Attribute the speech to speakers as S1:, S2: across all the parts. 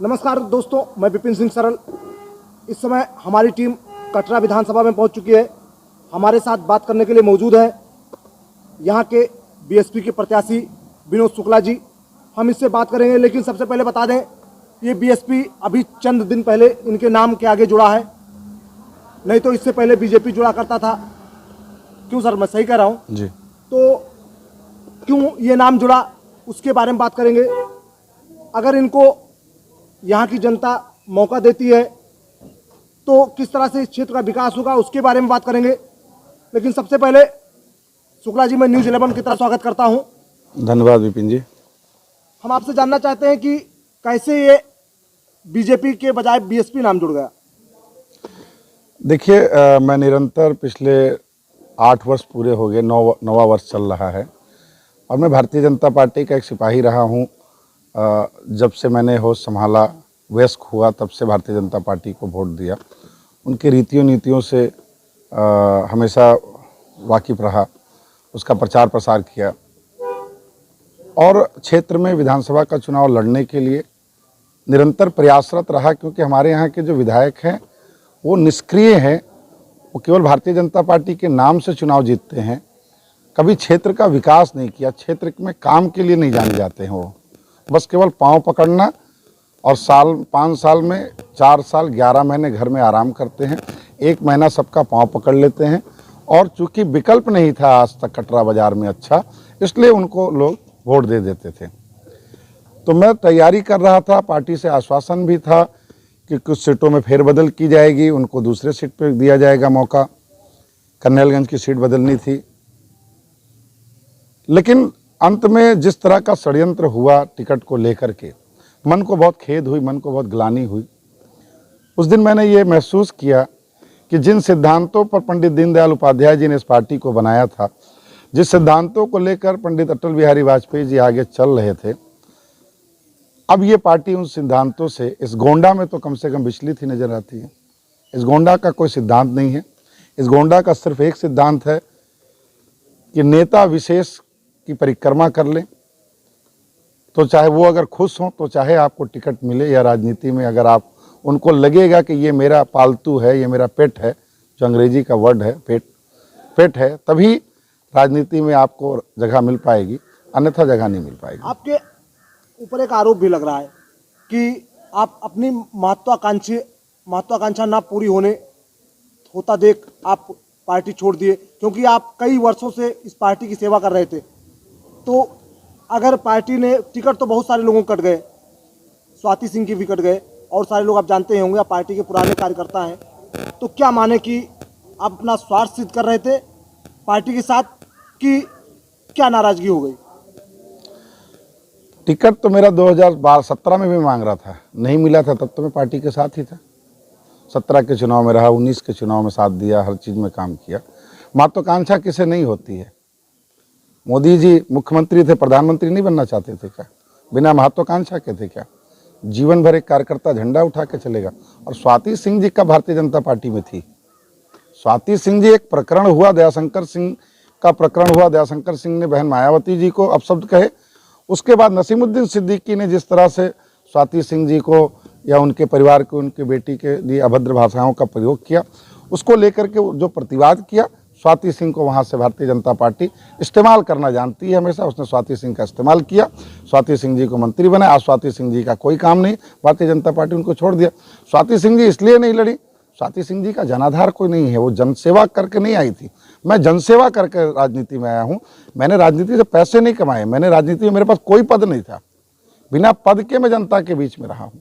S1: नमस्कार दोस्तों, मैं विपिन सिंह सरल। इस समय हमारी टीम कटरा विधानसभा में पहुंच चुकी है। हमारे साथ बात करने के लिए मौजूद है यहां के बीएसपी के प्रत्याशी विनोद शुक्ला जी। हम इससे बात करेंगे, लेकिन सबसे पहले बता दें ये बीएसपी अभी चंद दिन पहले इनके नाम के आगे जुड़ा है, नहीं तो इससे पहले बीजेपी जुड़ा करता था। क्यों सर, मैं सही कह रहा हूँ
S2: जी?
S1: तो क्यों ये नाम जुड़ा, उसके बारे में बात करेंगे। अगर इनको यहाँ की जनता मौका देती है तो किस तरह से इस क्षेत्र का विकास होगा, उसके बारे में बात करेंगे। लेकिन सबसे पहले शुक्ला जी, मैं न्यूज़ 11 की तरफ स्वागत करता हूँ।
S2: धन्यवाद विपिन जी।
S1: हम आपसे जानना चाहते हैं कि कैसे ये बीजेपी के बजाय बीएसपी नाम जुड़ गया।
S2: देखिए, मैं निरंतर पिछले 8 वर्ष पूरे हो गए, 9वां वर्ष चल रहा है और मैं भारतीय जनता पार्टी का एक सिपाही रहा हूँ। जब से मैंने होश संभाला, वयस्क हुआ, तब से भारतीय जनता पार्टी को वोट दिया। उनके रीतियों नीतियों से हमेशा वाकिफ रहा, उसका प्रचार प्रसार किया और क्षेत्र में विधानसभा का चुनाव लड़ने के लिए निरंतर प्रयासरत रहा। क्योंकि हमारे यहाँ के जो विधायक हैं वो निष्क्रिय हैं, वो केवल भारतीय जनता पार्टी के नाम से चुनाव जीतते हैं, कभी क्षेत्र का विकास नहीं किया, क्षेत्र में काम के लिए नहीं जाने जाते हैं। वो बस केवल पाँव पकड़ना और 5 साल में 4 साल 11 महीने घर में आराम करते हैं, 1 महीना सबका पाँव पकड़ लेते हैं। और चूंकि विकल्प नहीं था आज तक कटरा बाजार में अच्छा, इसलिए उनको लोग वोट दे देते थे। तो मैं तैयारी कर रहा था, पार्टी से आश्वासन भी था कि कुछ सीटों में फेरबदल की जाएगी, उनको दूसरे सीट पर दिया जाएगा मौका। कन्हैयागंज की सीट बदलनी थी, लेकिन अंत में जिस तरह का षड्यंत्र हुआ टिकट को लेकर के, मन को बहुत खेद हुई, मन को बहुत ग्लानि हुई। उस दिन मैंने ये महसूस किया कि जिन सिद्धांतों पर पंडित दीनदयाल उपाध्याय जी ने इस पार्टी को बनाया था, जिस सिद्धांतों को लेकर पंडित अटल बिहारी वाजपेयी जी आगे चल रहे थे, अब ये पार्टी उन सिद्धांतों से, इस गोंडा में तो कम से कम विचलित ही नजर आती है। इस गोंडा का कोई सिद्धांत नहीं है। इस गोंडा का सिर्फ एक सिद्धांत है कि नेता विशेष की परिक्रमा कर लें, तो चाहे वो अगर खुश हों, तो चाहे आपको टिकट मिले या राजनीति में अगर आप उनको लगेगा कि ये मेरा पालतू है, ये मेरा पेट है, जो अंग्रेजी का वर्ड है पेट है, तभी राजनीति में आपको जगह मिल पाएगी, अन्यथा जगह नहीं मिल पाएगी।
S1: आपके ऊपर एक आरोप भी लग रहा है कि आप अपनी महत्वाकांक्षा ना पूरी होता देख आप पार्टी छोड़ दिए, क्योंकि आप कई वर्षों से इस पार्टी की सेवा कर रहे थे। तो अगर पार्टी ने टिकट, तो बहुत सारे लोगों को कट गए, स्वाति सिंह की भी कट गए और सारे लोग आप जानते ही होंगे, आप पार्टी के पुराने कार्यकर्ता हैं। तो क्या माने कि आप अपना स्वार्थ सिद्ध कर रहे थे पार्टी के साथ, कि क्या नाराजगी हो गई?
S2: टिकट तो मेरा 2017 में भी मांग रहा था, नहीं मिला था, तब तो मैं पार्टी के साथ ही था। 17 के चुनाव में रहा, 19 के चुनाव में साथ दिया, हर चीज़ में काम किया। महत्वाकांक्षा किसे नहीं होती है? मोदी जी मुख्यमंत्री थे, प्रधानमंत्री नहीं बनना चाहते थे क्या? बिना महत्वाकांक्षा के थे क्या? जीवन भर एक कार्यकर्ता झंडा उठा के चलेगा। और स्वाति सिंह जी का भारतीय जनता पार्टी में थी। स्वाति सिंह जी, एक प्रकरण हुआ, दयाशंकर सिंह का प्रकरण हुआ, दयाशंकर सिंह ने बहन मायावती जी को अपशब्द कहे। उसके बाद नसीमुद्दीन सिद्दीकी ने जिस तरह से स्वाति सिंह जी को या उनके परिवार को, उनकी बेटी के लिए अभद्र भाषाओं का प्रयोग किया, उसको लेकर के जो प्रतिवाद किया, स्वाति सिंह को वहाँ से भारतीय जनता पार्टी इस्तेमाल करना जानती है हमेशा। उसने स्वाति सिंह का इस्तेमाल किया, स्वाति सिंह जी को मंत्री बनाया। आज स्वाति सिंह जी का कोई काम नहीं, भारतीय जनता पार्टी उनको छोड़ दिया। स्वाति सिंह जी इसलिए नहीं लड़ी, स्वाति सिंह जी का जनाधार कोई नहीं है, वो जनसेवा करके नहीं आई थी। मैं जनसेवा करके राजनीति में आया हूँ। मैंने राजनीति से पैसे नहीं कमाए, मैंने राजनीति में, मेरे पास कोई पद नहीं था, बिना पद के मैं जनता के बीच में रहा हूँ।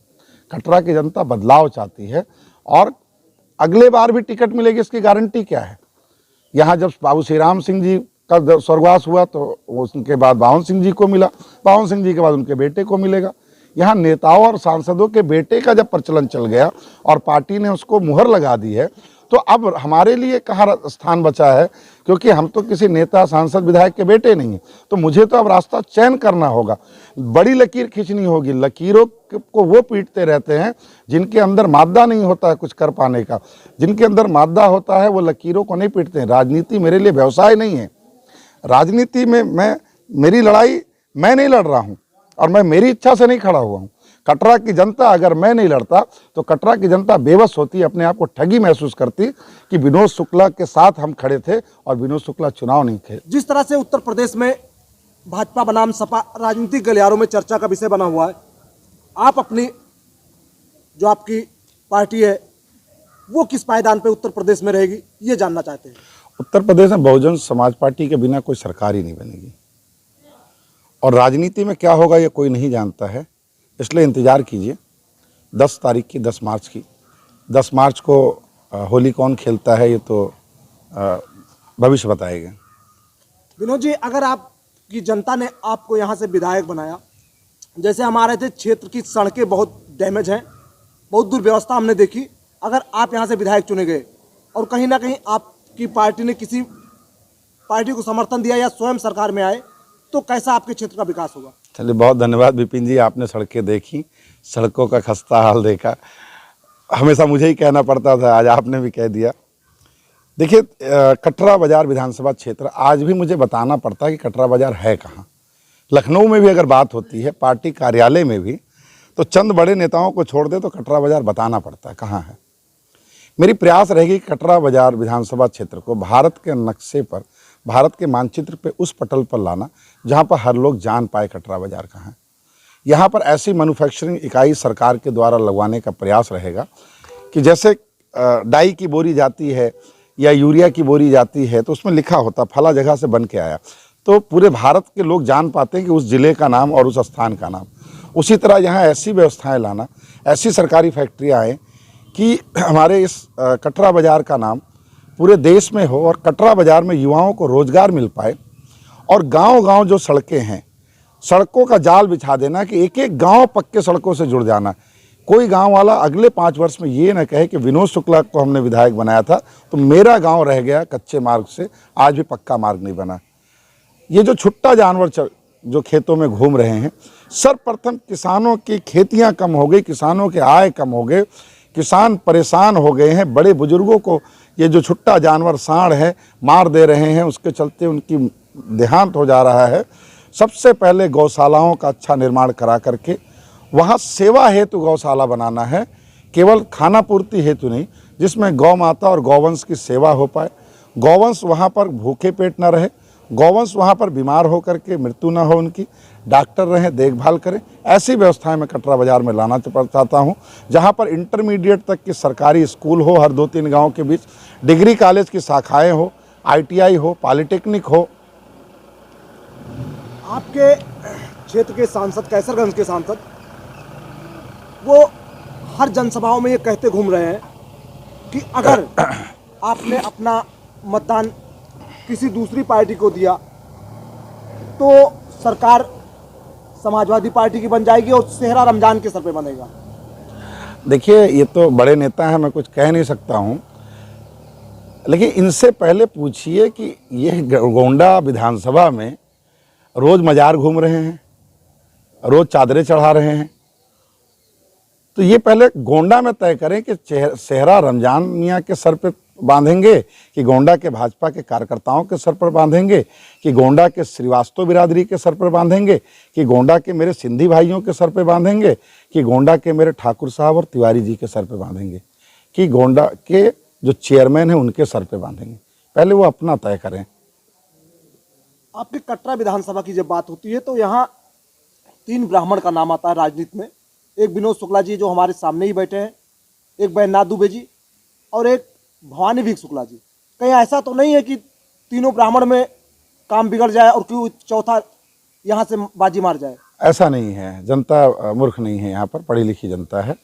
S2: कटरा की जनता बदलाव चाहती है और अगले बार भी टिकट मिलेगी, इसकी गारंटी क्या है? यहाँ जब बाबू श्री राम सिंह जी का स्वर्गवास हुआ तो उनके बाद बावन सिंह जी को मिला, बावन सिंह जी के बाद उनके बेटे को मिलेगा। यहाँ नेताओं और सांसदों के बेटे का जब प्रचलन चल गया और पार्टी ने उसको मुहर लगा दी है, तो अब हमारे लिए कहाँ स्थान बचा है? क्योंकि हम तो किसी नेता, सांसद, विधायक के बेटे नहीं हैं, तो मुझे तो अब रास्ता चयन करना होगा, बड़ी लकीर खींचनी होगी। लकीरों को वो पीटते रहते हैं जिनके अंदर मादा नहीं होता है कुछ कर पाने का, जिनके अंदर मादा होता है वो लकीरों को नहीं पीटते हैं। राजनीति मेरे लिए व्यवसाय नहीं है। राजनीति में मेरी लड़ाई मैं नहीं लड़ रहा हूँ और मैं मेरी इच्छा से नहीं खड़ा हुआ हूँ। कटरा की जनता, अगर मैं नहीं लड़ता तो कटरा की जनता बेबस होती, अपने आप को ठगी महसूस करती कि विनोद शुक्ला के साथ हम खड़े थे और विनोद शुक्ला चुनाव नहीं थे।
S1: जिस तरह से उत्तर प्रदेश में भाजपा बनाम सपा राजनीतिक गलियारों में चर्चा का विषय बना हुआ है, आप अपनी जो आपकी पार्टी है वो किस पायदान पे उत्तर प्रदेश में रहेगी, ये जानना चाहते हैं।
S2: उत्तर प्रदेश में बहुजन समाज पार्टी के बिना कोई सरकार ही नहीं बनेगी और राजनीति में क्या होगा ये कोई नहीं जानता है, इसलिए इंतज़ार कीजिए 10 तारीख की, 10 मार्च की। 10 मार्च को होली कौन खेलता है ये तो भविष्य बताएगा।
S1: विनोद जी, अगर आपकी जनता ने आपको यहाँ से विधायक बनाया, जैसे हमारे थे क्षेत्र की सड़कें बहुत डैमेज हैं, बहुत दुर्व्यवस्था हमने देखी, अगर आप यहाँ से विधायक चुने गए और कहीं ना कहीं आपकी पार्टी ने किसी पार्टी को समर्थन दिया या स्वयं सरकार में आए, तो कैसा आपके क्षेत्र का विकास होगा?
S2: चलिए, बहुत धन्यवाद विपिन जी, आपने सड़कें देखी, सड़कों का खस्ता हाल देखा। हमेशा मुझे ही कहना पड़ता था, आज आपने भी कह दिया। देखिए, कटरा बाजार विधानसभा क्षेत्र आज भी मुझे बताना पड़ता है कि कटरा बाजार है कहाँ। लखनऊ में भी अगर बात होती है, पार्टी कार्यालय में भी, तो चंद बड़े नेताओं को छोड़ दे तो कटरा बाजार बताना पड़ता है कहाँ है। मेरी प्रयास रहेगी कि कटरा बाजार विधानसभा क्षेत्र को भारत के नक्शे पर, भारत के मानचित्र पे उस पटल पर लाना जहाँ पर हर लोग जान पाए कटरा बाजार कहाँ है। यहाँ पर ऐसी मैन्युफैक्चरिंग इकाई सरकार के द्वारा लगवाने का प्रयास रहेगा कि जैसे डाई की बोरी जाती है या यूरिया की बोरी जाती है तो उसमें लिखा होता फला जगह से बन के आया, तो पूरे भारत के लोग जान पाते हैं कि उस ज़िले का नाम और उस स्थान का नाम। उसी तरह यहाँ ऐसी व्यवस्थाएं लाना, ऐसी सरकारी फैक्ट्रियाँ आएँ कि हमारे इस कटरा बाजार का नाम पूरे देश में हो और कटरा बाजार में युवाओं को रोजगार मिल पाए। और गांव-गांव जो सड़कें हैं, सड़कों का जाल बिछा देना कि एक एक गांव पक्के सड़कों से जुड़ जाना। कोई गांव वाला अगले 5 वर्ष में ये ना कहे कि विनोद शुक्ला को हमने विधायक बनाया था तो मेरा गांव रह गया कच्चे मार्ग से, आज भी पक्का मार्ग नहीं बना। ये जो छुट्टा जानवर जो खेतों में घूम रहे हैं, सर्वप्रथम किसानों की खेतियाँ कम हो गई, किसानों के आय कम हो गए, किसान परेशान हो गए हैं। बड़े बुजुर्गों को ये जो छुट्टा जानवर सांड है मार दे रहे हैं, उसके चलते उनकी देहांत हो जा रहा है। सबसे पहले गौशालाओं का अच्छा निर्माण करा करके वहाँ सेवा हेतु गौशाला बनाना है, केवल खाना पूर्ति हेतु नहीं, जिसमें गौ माता और गौवंश की सेवा हो पाए, गौवंश वहाँ पर भूखे पेट ना रहे, गौवंश वहाँ पर बीमार हो करके मृत्यु ना हो, उनकी डॉक्टर रहें, देखभाल करें। ऐसी व्यवस्थाएं मैं कटरा बाजार में लाना चाहता हूँ जहाँ पर इंटरमीडिएट तक की सरकारी स्कूल हो, हर 2-3 गाँव के बीच डिग्री कॉलेज की शाखाएं हो, ITI हो, पॉलिटेक्निक हो।
S1: आपके क्षेत्र के सांसद, कैसरगंज के सांसद, वो हर जनसभाओं में ये कहते घूम रहे हैं कि अगर आपने अपना मतदान किसी दूसरी पार्टी को दिया तो सरकार समाजवादी पार्टी की बन जाएगी और सेहरा रमजान के सर पे बनेगा।
S2: देखिए, ये तो बड़े नेता हैं, मैं कुछ कह नहीं सकता हूँ, लेकिन इनसे पहले पूछिए कि ये गोंडा विधानसभा में रोज़ मजार घूम रहे हैं, रोज़ चादरें चढ़ा रहे हैं, तो ये पहले गोंडा में तय करें कि सेहरा रमजान मियाँ के सर पे बांधेंगे कि गोंडा के भाजपा के कार्यकर्ताओं के सर पर बांधेंगे कि गोंडा के श्रीवास्तव बिरादरी के सर पर बांधेंगे कि गोंडा के मेरे सिंधी भाइयों के सर पर बांधेंगे कि गोंडा के मेरे ठाकुर साहब और तिवारी जी के सर पर बांधेंगे कि गोंडा के जो चेयरमैन हैं उनके सर पर बांधेंगे। पहले वो अपना तय करें।
S1: आपकी कटरा विधानसभा की जब बात होती है तो यहाँ 3 ब्राह्मण का नाम आता है राजनीति में। एक विनोद शुक्ला जी जो हमारे सामने ही बैठे हैं, एक बैजनाथ दुबे जी और एक भवानी विक शुक्ला जी। कहीं ऐसा तो नहीं है कि तीनों ब्राह्मण में काम बिगड़ जाए और क्यों चौथा यहाँ से बाजी मार जाए? ऐसा
S2: नहीं है, जनता मूर्ख नहीं है, यहाँ पर पढ़ी लिखी जनता है।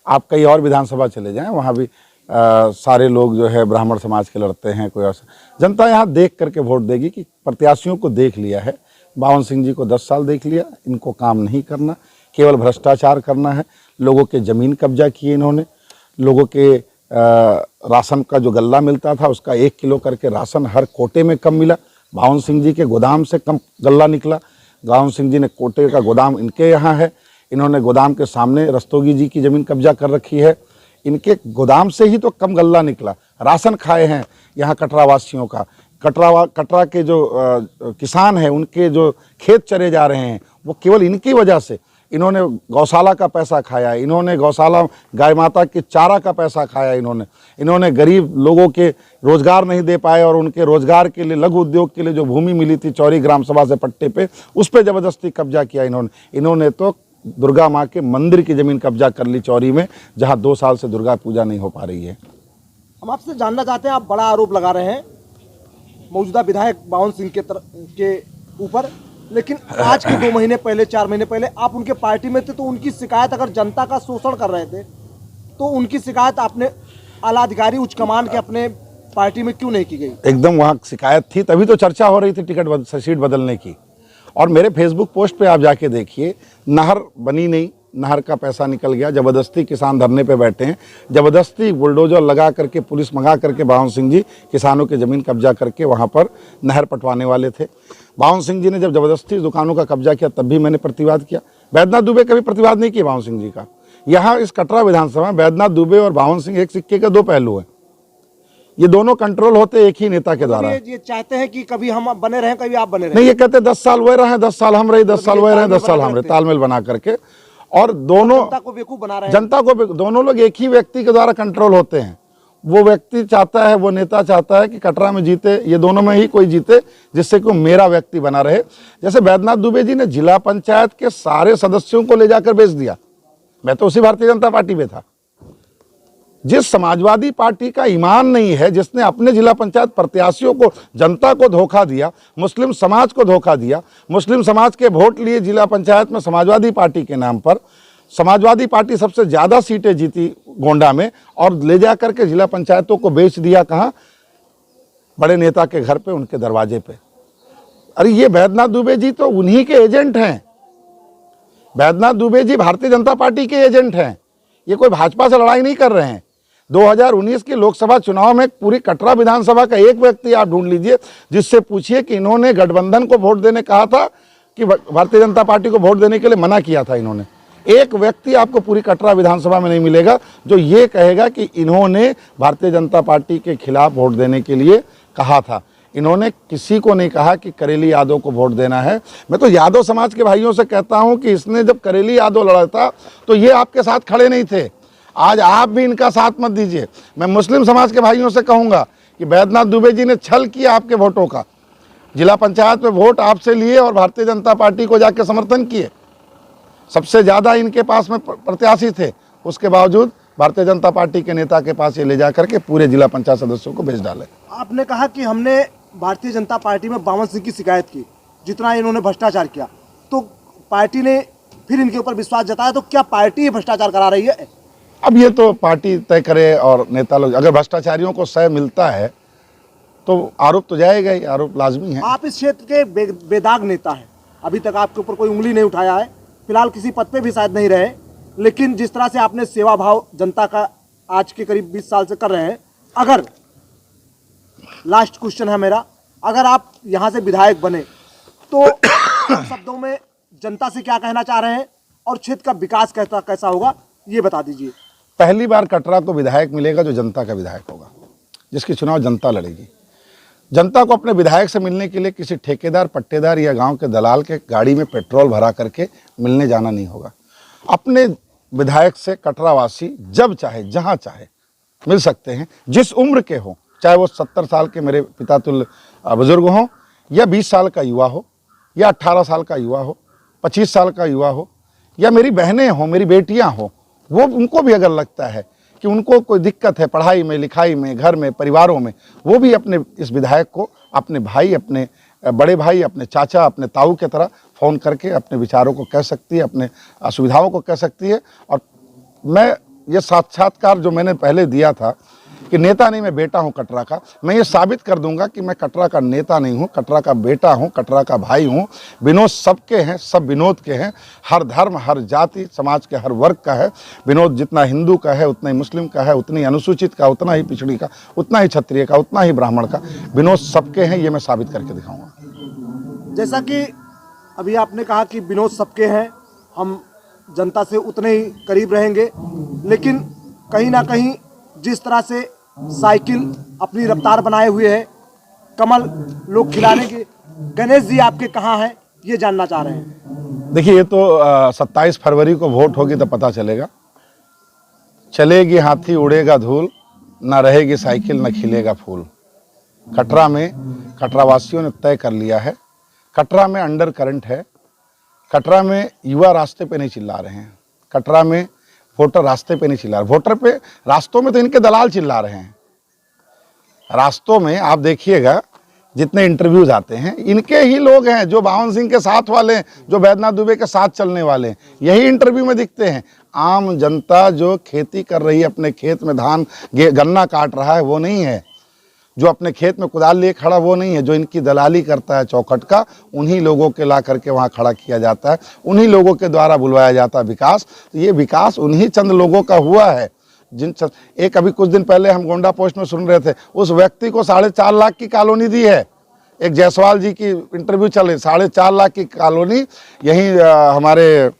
S2: आप कई और विधानसभा चले जाएं, वहाँ भी सारे लोग जो है ब्राह्मण समाज के लड़ते हैं। कोई जनता यहाँ देख करके वोट देगी कि प्रत्याशियों को देख लिया है। बावन सिंह जी को 10 साल देख लिया, इनको काम नहीं करना, केवल भ्रष्टाचार करना है। लोगों के ज़मीन कब्जा किए इन्होंने, लोगों के राशन का जो गल्ला मिलता था उसका 1 किलो करके राशन हर कोटे में कम मिला। बावन सिंह जी के गोदाम से कम गल्ला निकला। बावन सिंह जी ने कोटे का गोदाम इनके यहाँ है, इन्होंने गोदाम के सामने रस्तोगी जी की ज़मीन कब्जा कर रखी है, इनके गोदाम से ही तो कम गल्ला निकला। राशन खाए हैं यहाँ कटरा वासियों का। कटरा के जो किसान हैं उनके जो खेत चरे जा रहे हैं वो केवल इनकी वजह से। इन्होंने गौशाला का पैसा खाया, इन्होंने गौशाला गाय माता के चारा का पैसा खाया, इन्होंने गरीब लोगों के रोजगार नहीं दे पाए और उनके रोजगार के लिए, लघु उद्योग के लिए जो भूमि मिली थी चौरी ग्राम सभा से पट्टे पे, उस पर जबरदस्ती कब्जा किया इन्होंने तो दुर्गा माँ के मंदिर की जमीन कब्जा कर ली चौरी में, जहाँ 2 साल से दुर्गा पूजा नहीं हो पा रही है।
S1: हम आपसे जानना चाहते हैं, आप बड़ा आरोप लगा रहे हैं मौजूदा विधायक बावन सिंह के ऊपर, लेकिन आज के 2 महीने पहले, 4 महीने पहले आप उनके पार्टी में थे, तो उनकी शिकायत, अगर जनता का शोषण कर रहे थे तो उनकी शिकायत आपने आला अधिकारी उच्च कमान के अपने पार्टी में क्यों नहीं की गई?
S2: एकदम वहाँ शिकायत थी, तभी तो चर्चा हो रही थी सीट बदलने की। और मेरे फेसबुक पोस्ट पे आप जाके देखिए, नहर बनी नहीं, नहर का पैसा निकल गया, जबरदस्ती किसान धरने पे बैठे हैं, जबरदस्ती बुलडोजर लगा करके, पुलिस मंगा करके बावन सिंह जी किसानों की ज़मीन कब्जा करके वहाँ पर नहर पटवाने वाले थे। बावन सिंह जी ने जब जबरदस्ती दुकानों का कब्जा किया तब भी मैंने प्रतिवाद किया। बैद्यनाथ दुबे कभी प्रतिवाद नहीं किया बावन सिंह जी का। यहाँ इस कटरा विधानसभा में बैद्यनाथ दुबे और बावन सिंह एक सिक्के के 2 पहलू हैं, ये दोनों कंट्रोल होते एक ही नेता के द्वारा।
S1: ये चाहते हैं कि कभी हम बने रहें, कभी आप बने रहें।
S2: नहीं, ये कहते 10 साल वह रहे, 10 साल हम रहे, 10 साल वह रहे, 10 साल हम रहे, तालमेल बना करके। और दोनों
S1: जनता को बेवकूफ बना रहे हैं।
S2: जनता को दोनों लोग एक ही व्यक्ति के द्वारा कंट्रोल होते हैं। वो व्यक्ति चाहता है, वो नेता चाहता है कि कटरा में जीते, ये दोनों में ही कोई जीते जिससे कि मेरा व्यक्ति बना रहे। जैसे बैद्यनाथ दुबे जी ने जिला पंचायत के सारे सदस्यों को ले जाकर बेच दिया। मैं तो उसी भारतीय जनता पार्टी में था। जिस समाजवादी पार्टी का ईमान नहीं है, जिसने अपने जिला पंचायत प्रत्याशियों को, जनता को धोखा दिया, मुस्लिम समाज को धोखा दिया, मुस्लिम समाज के वोट लिए जिला पंचायत में समाजवादी पार्टी के नाम पर, समाजवादी पार्टी सबसे ज़्यादा सीटें जीती गोंडा में, और ले जा करके जिला पंचायतों को बेच दिया कहाँ? बड़े नेता के घर पे, उनके दरवाजे पे। अरे ये बैद्यनाथ दुबे जी तो उन्हीं के एजेंट हैं। बैद्यनाथ दुबे जी भारतीय जनता पार्टी के एजेंट हैं। ये कोई भाजपा से लड़ाई नहीं कर रहे हैं। 2019 के लोकसभा चुनाव में पूरी कटरा विधानसभा का एक व्यक्ति आप ढूंढ लीजिए जिससे पूछिए कि इन्होंने गठबंधन को वोट देने कहा था कि भारतीय जनता पार्टी को वोट देने के लिए मना किया था। इन्होंने, एक व्यक्ति आपको पूरी कटरा विधानसभा में नहीं मिलेगा जो ये कहेगा कि इन्होंने भारतीय जनता पार्टी के खिलाफ वोट देने के लिए कहा था। इन्होंने किसी को नहीं कहा कि करेली यादव को वोट देना है। मैं तो यादव समाज के भाइयों से कहता हूं कि इसने जब करेली यादव लड़ा था तो ये आपके साथ खड़े नहीं थे। आज आप भी इनका साथ मत दीजिए। मैं मुस्लिम समाज के भाइयों से कहूंगा कि बैद्यनाथ दुबे जी ने छल किया आपके वोटों का। जिला पंचायत में वोट आपसे लिए और भारतीय जनता पार्टी को जाके समर्थन किए। सबसे ज़्यादा इनके पास में प्रत्याशी थे, उसके बावजूद भारतीय जनता पार्टी के नेता के पास ये ले जा करके पूरे जिला पंचायत सदस्यों को भेज डाले।
S1: आपने कहा कि हमने भारतीय जनता पार्टी में बावन सिंह की शिकायत की, जितना इन्होंने भ्रष्टाचार किया, तो पार्टी ने फिर इनके ऊपर विश्वास जताया। तो क्या पार्टी ही भ्रष्टाचार करा रही है?
S2: अब ये तो पार्टी तय करे और नेता लोग, अगर भ्रष्टाचारियों को सह मिलता है तो आरोप तो जाएगा ही, आरोप लाजमी है।
S1: आप इस क्षेत्र के बेदाग नेता हैं, अभी तक आपके ऊपर कोई उंगली नहीं उठाया है, फिलहाल किसी पद पे भी शायद नहीं रहे, लेकिन जिस तरह से आपने सेवा भाव जनता का आज के करीब 20 साल से कर रहे हैं, अगर लास्ट क्वेश्चन है मेरा, अगर आप यहाँ से विधायक बने तो शब्दों में जनता से क्या कहना चाह रहे हैं और क्षेत्र का विकास कैसा होगा, ये बता दीजिए।
S2: पहली बार कटरा को विधायक मिलेगा जो जनता का विधायक होगा, जिसकी चुनाव जनता लड़ेगी। जनता को अपने विधायक से मिलने के लिए किसी ठेकेदार, पट्टेदार या गांव के दलाल के गाड़ी में पेट्रोल भरा करके मिलने जाना नहीं होगा। अपने विधायक से कटरावासी जब चाहे, जहां चाहे मिल सकते हैं, जिस उम्र के हों, चाहे वो 70 साल के मेरे पिता तुल्य बुजुर्ग हों, या 20 साल का युवा हो, या 18 साल का युवा हो, 25 साल का युवा हो, या मेरी बहनें हों, मेरी बेटियां हों। वो उनको भी अगर लगता है कि उनको कोई दिक्कत है पढ़ाई में, लिखाई में, घर में, परिवारों में, वो भी अपने इस विधायक को अपने भाई, अपने बड़े भाई, अपने चाचा, अपने ताऊ की तरह फ़ोन करके अपने विचारों को कह सकती है, अपने असुविधाओं को कह सकती है। और मैं ये साक्षात्कार जो मैंने पहले दिया था कि नेता नहीं, मैं बेटा हूं कटरा का, मैं ये साबित कर दूंगा कि मैं कटरा का नेता नहीं हूं, कटरा का बेटा हूं, कटरा का भाई हूं। विनोद सबके हैं, सब विनोद के हैं, हर धर्म, हर जाति, समाज के हर वर्ग का है। विनोद जितना हिंदू का है, उतना ही मुस्लिम का है, उतनी अनुसूचित का, उतना ही पिछड़ी का, उतना ही क्षत्रिय का, उतना ही ब्राह्मण का। विनोद सबके हैं, ये मैं साबित करके दिखाऊंगा।
S1: जैसा कि अभी आपने कहा कि विनोद सबके हैं, हम जनता से उतने ही करीब रहेंगे, लेकिन कहीं ना कहीं जिस तरह से साइकिल अपनी रफ्तार बनाए हुए है, कमल लोग खिलाने के, गणेश जी आपके कहाँ हैं, ये जानना चाह रहे हैं।
S2: देखिए ये तो 27 फरवरी को वोट होगी तो पता चलेगा। चलेगी हाथी उड़ेगा धूल, ना रहेगी साइकिल ना खिलेगा फूल। कटरा में कटरा वासियों ने तय कर लिया है। कटरा में अंडर करंट है। कटरा में युवा रास्ते पे नहीं चिल्ला रहे हैं। कटरा में वोटर रास्ते पे नहीं चिल्ला रहे। वोटर पे रास्तों में तो इनके दलाल चिल्ला रहे हैं। रास्तों में आप देखिएगा जितने इंटरव्यूज आते हैं इनके ही लोग हैं, जो बावन सिंह के साथ वाले हैं, जो बैद्यनाथ दुबे के साथ चलने वाले हैं, यही इंटरव्यू में दिखते हैं। आम जनता जो खेती कर रही है, अपने खेत में धान गन्ना काट रहा है, वो नहीं है। जो अपने खेत में कुदाल लिए खड़ा वो नहीं है। जो इनकी दलाली करता है चौखट का, उन्हीं लोगों के ला करके वहाँ खड़ा किया जाता है, उन्हीं लोगों के द्वारा बुलवाया जाता है विकास। तो ये विकास उन्हीं चंद लोगों का हुआ है। एक अभी कुछ दिन पहले हम गोंडा पोस्ट में सुन रहे थे, उस व्यक्ति को 4.5 लाख की कॉलोनी दी है। एक जायसवाल जी की इंटरव्यू चले, 4.5 लाख की कॉलोनी यहीं हमारे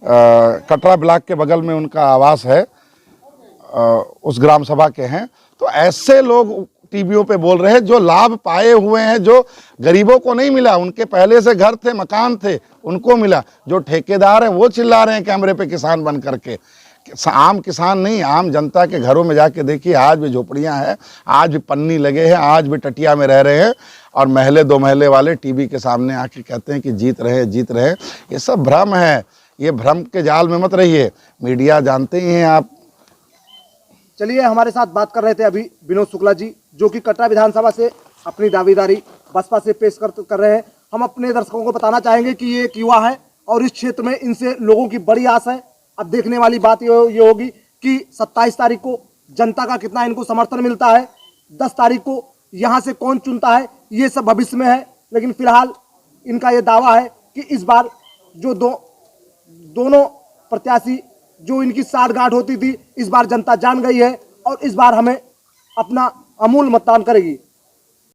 S2: कटरा ब्लॉक के बगल में उनका आवास है, उस ग्राम सभा के हैं। तो ऐसे लोग टीवीओ पे बोल रहे हैं जो लाभ पाए हुए हैं, जो गरीबों को नहीं मिला, उनके पहले से घर थे, मकान थे, उनको मिला। जो ठेकेदार हैं वो चिल्ला रहे हैं कैमरे पे किसान बन करके। आम किसान नहीं, आम जनता के घरों में जाके देखिए, आज भी झोपड़ियां हैं, आज भी पन्नी लगे हैं, आज भी टटिया में रह रहे हैं, और महले 2 महले वाले टीवी के सामने आके कहते हैं कि जीत रहे जीत रहे। ये सब भ्रम है। ये भ्रम के जाल में मत रहिए। मीडिया जानते ही हैं आप।
S1: चलिए, हमारे साथ बात कर रहे थे अभी विनोद शुक्ला जी, जो कि कटरा विधानसभा से अपनी दावेदारी बसपा से पेश कर रहे हैं। हम अपने दर्शकों को बताना चाहेंगे कि ये एक युवा है और इस क्षेत्र में इनसे लोगों की बड़ी आस है। अब देखने वाली बात ये होगी कि 27 तारीख को जनता का कितना इनको समर्थन मिलता है, 10 तारीख को यहाँ से कौन चुनता है, ये सब भविष्य में है। लेकिन फिलहाल इनका ये दावा है कि इस बार जो दोनों प्रत्याशी जो इनकी साठगांठ होती थी, इस बार जनता जान गई है और इस बार हमें अपना अमूल्य मतदान करेगी।